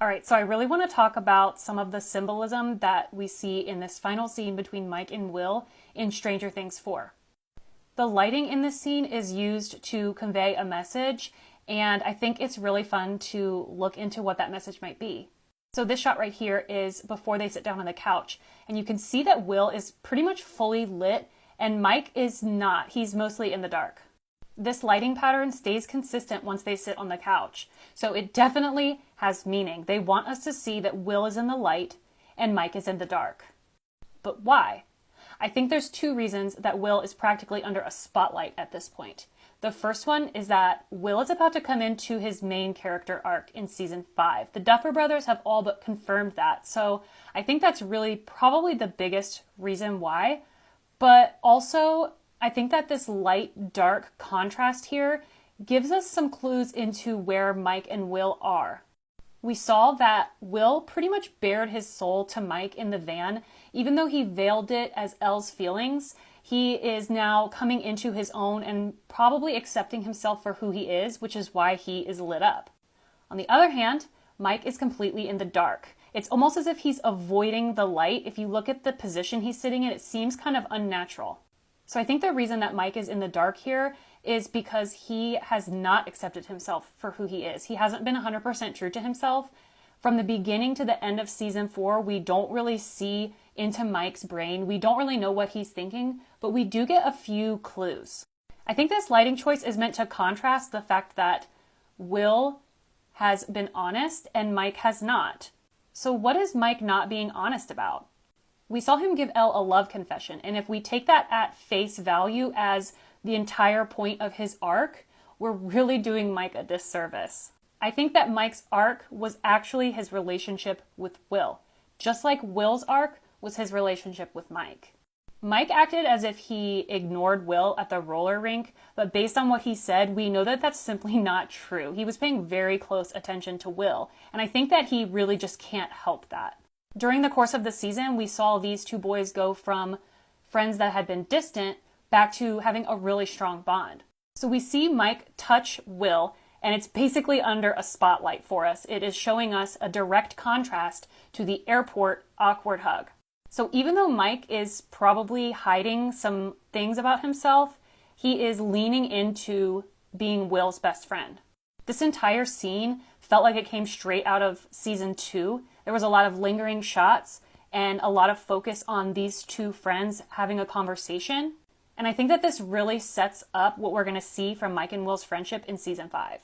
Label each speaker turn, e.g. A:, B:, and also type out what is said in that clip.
A: All right, so I really want to talk about some of the symbolism that we see in this final scene between Mike and Will in Stranger Things 4. The lighting in this scene is used to convey a message, and I think it's really fun to look into what that message might be. So this shot right here is before they sit down on the couch, and you can see that Will is pretty much fully lit, and Mike is not. He's mostly in the dark. This lighting pattern stays consistent once they sit on the couch, so it definitely has meaning. They want us to see that Will is in the light and Mike is in the dark. But why? I think there's two reasons that Will is practically under a spotlight at this point. The first one is that Will is about to come into his main character arc in season 5. The Duffer Brothers have all but confirmed that, so I think that's really probably the biggest reason why. But also, I think that this light-dark contrast here gives us some clues into where Mike and Will are. We saw that Will pretty much bared his soul to Mike in the van. Even though he veiled it as Elle's feelings, he is now coming into his own and probably accepting himself for who he is, which is why he is lit up. On the other hand, Mike is completely in the dark. It's almost as if he's avoiding the light. If you look at the position he's sitting in, it seems kind of unnatural. So I think the reason that Mike is in the dark here is because he has not accepted himself for who he is. He hasn't been 100% true to himself. From the beginning to the end of season 4, we don't really see into Mike's brain. We don't really know what he's thinking, but we do get a few clues. I think this lighting choice is meant to contrast the fact that Will has been honest and Mike has not. So what is Mike not being honest about? We saw him give Elle a love confession, and if we take that at face value as the entire point of his arc, we're really doing Mike a disservice. I think that Mike's arc was actually his relationship with Will, just like Will's arc was his relationship with Mike. Mike acted as if he ignored Will at the roller rink, but based on what he said, we know that that's simply not true. He was paying very close attention to Will, and I think that he really just can't help that. During the course of the season, we saw these two boys go from friends that had been distant back to having a really strong bond. So we see Mike touch Will, and it's basically under a spotlight for us. It is showing us a direct contrast to the airport awkward hug. So even though Mike is probably hiding some things about himself, he is leaning into being Will's best friend. This entire scene felt like it came straight out of season 2. There was a lot of lingering shots and a lot of focus on these two friends having a conversation. And I think that this really sets up what we're going to see from Mike and Will's friendship in season 5.